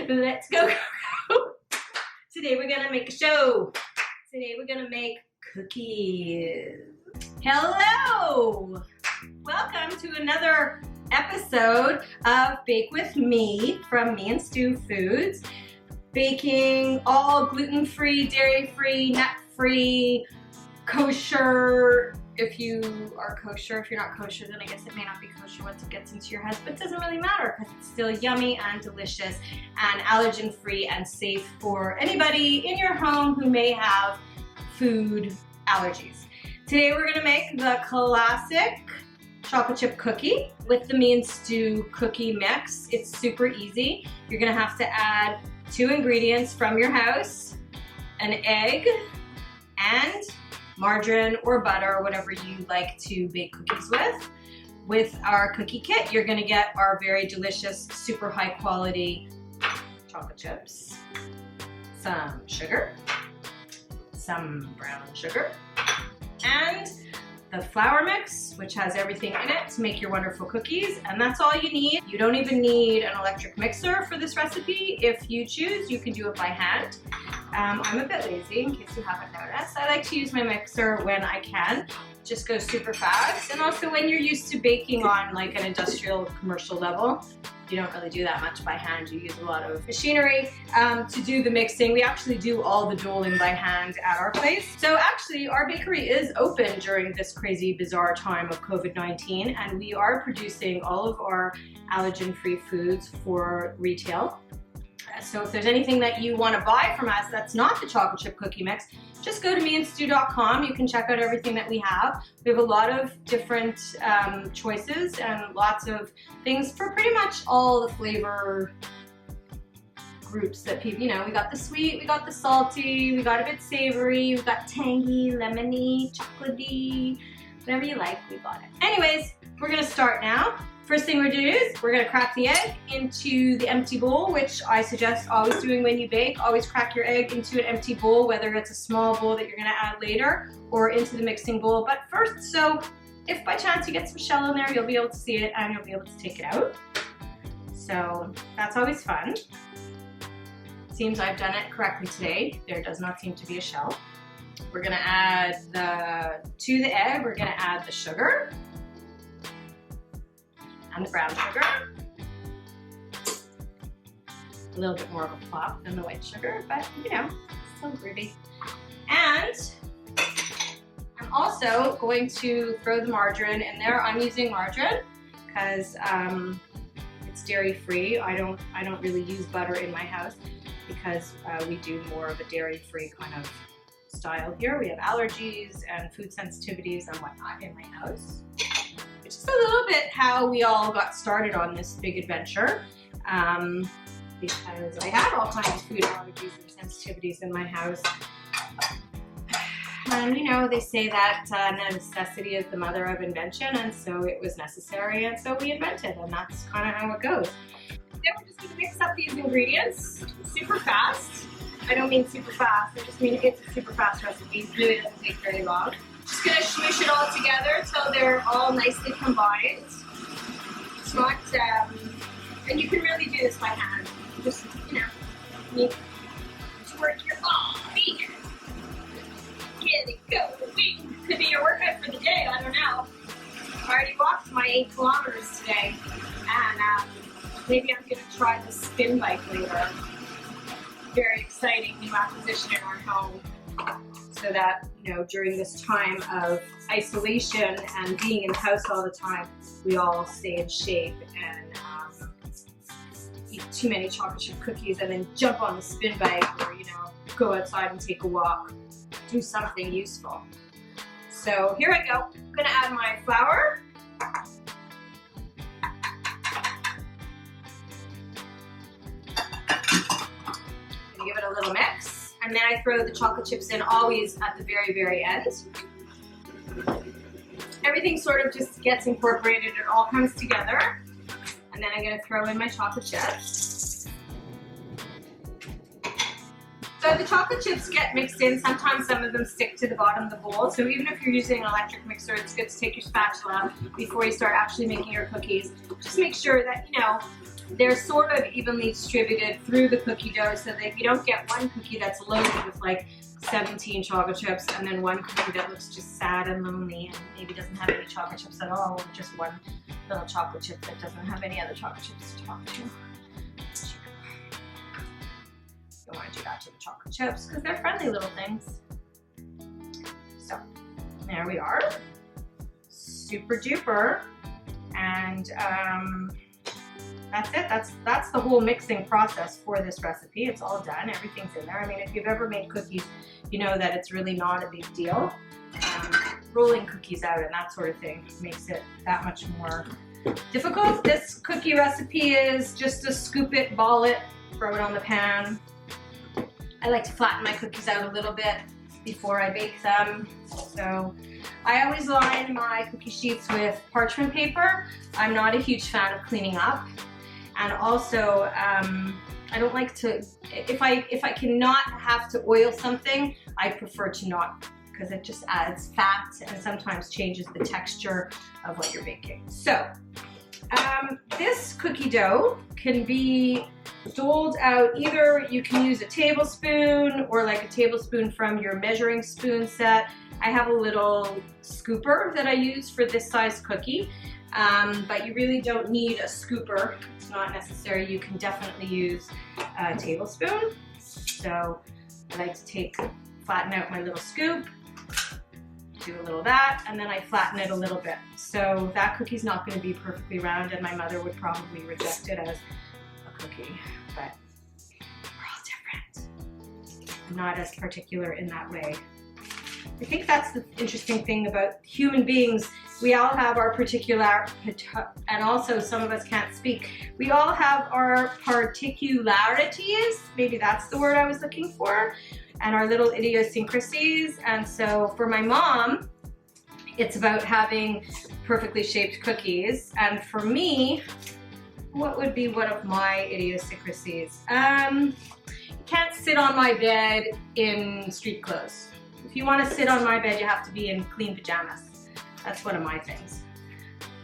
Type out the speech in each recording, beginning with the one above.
Let's go. Today we're gonna make a show. Today we're gonna make cookies. Hello! Welcome to another episode of Bake With Me from Mi&Stu Foods. Baking all gluten-free, dairy-free, nut-free, kosher. If you are kosher, if you're not kosher, then I guess it may not be kosher once it gets into your house, but it doesn't really matter because it's still yummy and delicious and allergen-free and safe for anybody in your home who may have food allergies. Today we're gonna make the classic chocolate chip cookie with the Mi&Stu cookie mix. It's super easy. You're gonna have to add 2 ingredients from your house, an egg, and margarine or butter, whatever you like to bake cookies with. With our cookie kit, you're gonna get our very delicious, super high quality chocolate chips, some sugar, some brown sugar, and the flour mix, which has everything in it to make your wonderful cookies, and that's all you need. You don't even need an electric mixer for this recipe. If you choose, you can do it by hand. I'm a bit lazy, in case you haven't noticed. I like to use my mixer when I can. Just goes super fast. And also when you're used to baking on like an industrial commercial level, you don't really do that much by hand. You use a lot of machinery to do the mixing. We actually do all the doling by hand at our place. So actually our bakery is open during this crazy, bizarre time of COVID-19, and we are producing all of our allergen-free foods for retail. So if there's anything that you want to buy from us that's not the chocolate chip cookie mix, just go to mi&stu.com. You can check out everything that we have. We have a lot of different choices and lots of things for pretty much all the flavor groups that people, you know, we got the sweet, we got the salty, we got a bit savory, we got tangy, lemony, chocolatey, whatever you like, we got it. Anyways, we're gonna start now. First thing we're doing is we're gonna crack the egg into the empty bowl, which I suggest always doing when you bake. Always crack your egg into an empty bowl, whether it's a small bowl that you're gonna add later or into the mixing bowl. But first, so if by chance you get some shell in there, you'll be able to see it and you'll be able to take it out. So that's always fun. Seems I've done it correctly today. There does not seem to be a shell. We're gonna add to the egg, we're gonna add the sugar and the brown sugar. A little bit more of a plop than the white sugar, but you know, still groovy. And I'm also going to throw the margarine in there. I'm using margarine because it's dairy free. I don't really use butter in my house because we do more of a dairy free kind of style here. We have allergies and food sensitivities and whatnot in my house. Just a little bit how we all got started on this big adventure, because I had all kinds of food allergies and sensitivities in my house. And you know, they say that necessity is the mother of invention, and so it was necessary, and so we invented, and that's kind of how it goes. Then we're just going to mix up these ingredients super fast. I don't mean super fast, I just mean it's a super fast recipe. It really doesn't take very long. Just gonna smoosh it all together until they're all nicely combined. It's not, and you can really do this by hand. Just, you know, you just work your body. Get it going. Could be your workout for the day, I don't know. I already walked my 8 kilometers today, and maybe I'm gonna try the spin bike later. Very exciting new acquisition in our home. So that, you know, during this time of isolation and being in the house all the time, we all stay in shape and eat too many chocolate chip cookies and then jump on the spin bike or, you know, go outside and take a walk, do something useful. So here I go. I'm gonna add my flour. Gonna give it a little mix. And then I throw the chocolate chips in always at the very, very end. Everything sort of just gets incorporated, it all comes together. And then I'm gonna throw in my chocolate chips. So the chocolate chips get mixed in. Sometimes some of them stick to the bottom of the bowl. So even if you're using an electric mixer, it's good to take your spatula before you start actually making your cookies. Just make sure that, you know, they're sort of evenly distributed through the cookie dough so that you don't get one cookie that's loaded with like 17 chocolate chips and then one cookie that looks just sad and lonely and maybe doesn't have any chocolate chips at all, or just one little chocolate chip that doesn't have any other chocolate chips to talk to. You don't want to do that to the chocolate chips because they're friendly little things. So there we are, super duper, and that's it. That's the whole mixing process for this recipe. It's all done. Everything's in there. I mean, if you've ever made cookies, you know that it's really not a big deal. Rolling cookies out and that sort of thing makes it that much more difficult. This cookie recipe is just to scoop it, ball it, throw it on the pan. I like to flatten my cookies out a little bit before I bake them. So I always line my cookie sheets with parchment paper. I'm not a huge fan of cleaning up. And also, I don't like to, if I cannot have to oil something, I prefer to not, because it just adds fat and sometimes changes the texture of what you're baking. So, this cookie dough can be doled out. Either you can use a tablespoon or like a tablespoon from your measuring spoon set. I have a little scooper that I use for this size cookie, but you really don't need a scooper. It's not necessary. You can definitely use a tablespoon. So I like to flatten out my little scoop, do a little of that, and then I flatten it a little bit. So that cookie's not going to be perfectly round, and my mother would probably reject it as a cookie, but we're all different. I'm not as particular in that way. I think that's the interesting thing about human beings. We all have our particular, and also some of us can't speak. We all have our particularities, maybe that's the word I was looking for, and our little idiosyncrasies. And so for my mom, it's about having perfectly shaped cookies. And for me, what would be one of my idiosyncrasies? You can't sit on my bed in street clothes. If you want to sit on my bed, you have to be in clean pajamas. That's one of my things.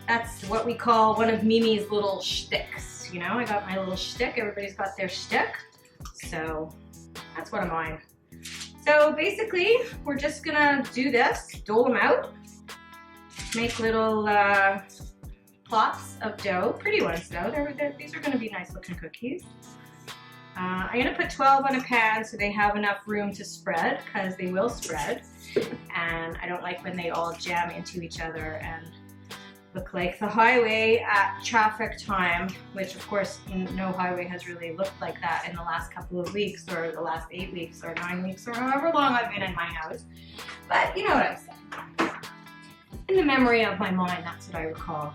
That's what we call one of Mimi's little shticks. You know, I got my little shtick. Everybody's got their shtick. So that's one of mine. So basically, we're just gonna do this, dole them out, make little plots of dough, pretty ones though. These are gonna be nice looking cookies. I'm gonna put 12 on a pan so they have enough room to spread, because they will spread. And I don't like when they all jam into each other and look like the highway at traffic time, which of course no highway has really looked like that in the last couple of weeks, or the last 8 weeks or 9 weeks, or however long I've been in my house. But you know what I'm saying. In the memory of my mind, that's what I recall.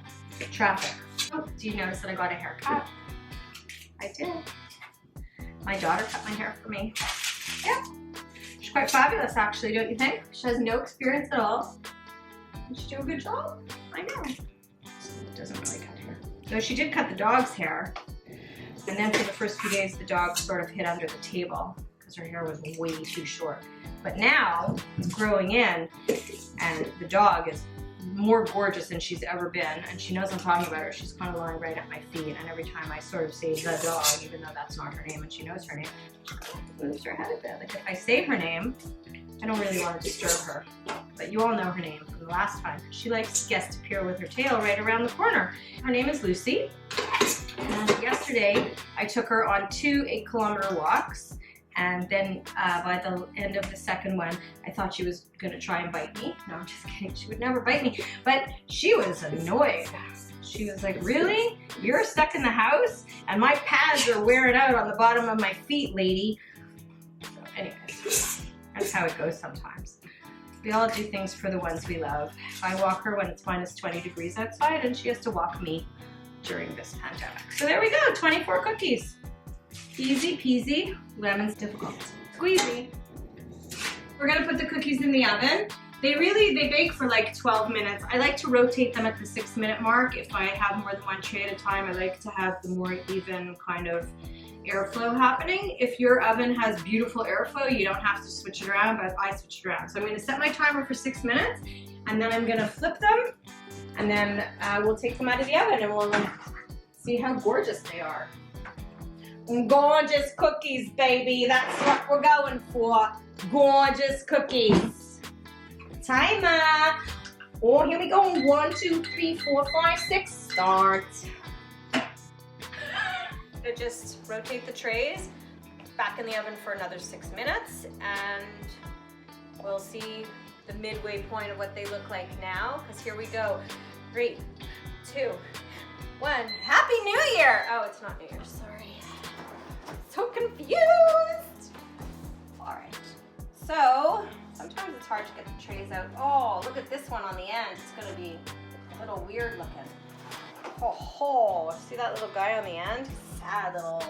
Traffic. Oh, do you notice that I got a haircut? I did. My daughter cut my hair for me. Yeah. She's quite fabulous actually, don't you think? She has no experience at all. Did she do a good job? I know. It doesn't really cut hair. No, she did cut the dog's hair. And then for the first few days, the dog sort of hid under the table because her hair was way too short. But now it's growing in, and the dog is more gorgeous than she's ever been, and she knows I'm talking about her. She's kind of lying right at my feet, and every time I sort of say the dog, even though that's not her name and she knows her name, she moves her head a bit. Like if I say her name, I don't really want to disturb her, but you all know her name from the last time. She likes to guest appear with her tail right around the corner. Her name is Lucy, and yesterday I took her on 2 8-kilometer walks. And then by the end of the second one, I thought she was gonna try and bite me. No, I'm just kidding, she would never bite me. But she was annoyed. She was like, really? You're stuck in the house? And my pads are wearing out on the bottom of my feet, lady. So anyways, that's how it goes sometimes. We all do things for the ones we love. I walk her when it's minus 20 degrees outside, and she has to walk me during this pandemic. So there we go, 24 cookies. Easy peasy, lemon's difficult. Squeezy. We're gonna put the cookies in the oven. They bake for like 12 minutes. I like to rotate them at the 6-minute mark. If I have more than one tray at a time, I like to have the more even kind of airflow happening. If your oven has beautiful airflow, you don't have to switch it around, but I switch it around. So I'm gonna set my timer for 6 minutes, and then I'm gonna flip them, and then we'll take them out of the oven and we'll See how gorgeous they are. Gorgeous cookies, baby. That's what we're going for. Gorgeous cookies. Timer. Oh, here we go. 1, 2, 3, 4, 5, 6. Start. So just rotate the trays back in the oven for another 6 minutes, and we'll see the midway point of what they look like now. Because here we go. 3, 2, 1. Happy New Year! Oh, it's not New Year. Sorry. So confused. All right. So sometimes it's hard to get the trays out. Oh, look at this one on the end. It's gonna be a little weird looking. Oh, see that little guy on the end? Sad little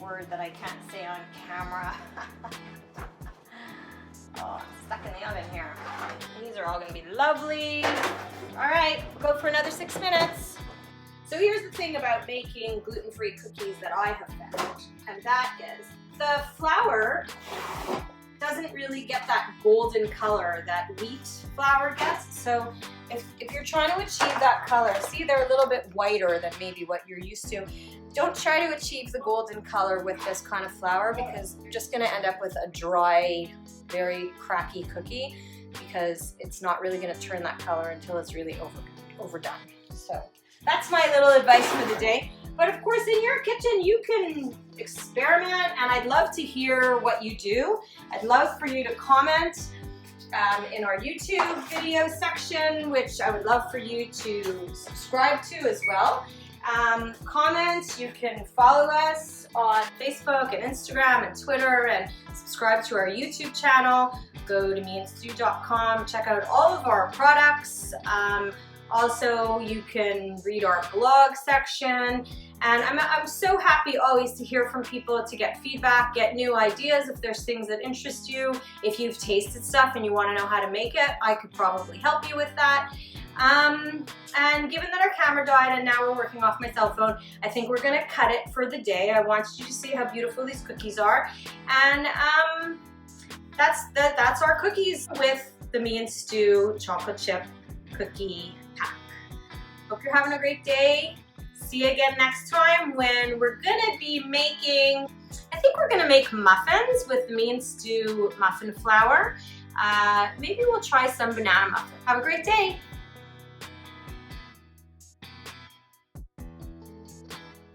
word that I can't say on camera. Oh, I'm stuck in the oven here. These are all gonna be lovely. All right, we'll go for another 6 minutes. So here's the thing about making gluten-free cookies that I have found, and that is the flour doesn't really get that golden color that wheat flour gets. So if you're trying to achieve that color, see they're a little bit whiter than maybe what you're used to. Don't try to achieve the golden color with this kind of flour, because you're just gonna end up with a dry, very cracky cookie, because it's not really gonna turn that color until it's really overdone. So that's my little advice for the day. But of course, in your kitchen, you can experiment, and I'd love to hear what you do. I'd love for you to comment in our YouTube video section, which I would love for you to subscribe to as well. Comment, you can follow us on Facebook and Instagram and Twitter, and subscribe to our YouTube channel. Go to Mi&Stu.com, check out all of our products. Also, you can read our blog section, and I'm so happy always to hear from people, to get feedback, get new ideas. If there's things that interest you, if you've tasted stuff and you want to know how to make it, I could probably help you with that. And given that our camera died and now we're working off my cell phone, I think we're gonna cut it for the day. I want you to see how beautiful these cookies are, and that's our cookies with the Mi&Stu chocolate chip cookie pack. Hope you're having a great day. See you again next time, when we're gonna be making, I think we're gonna make muffins with Mi&Stu muffin flour. Maybe we'll try some banana muffins. Have a great day.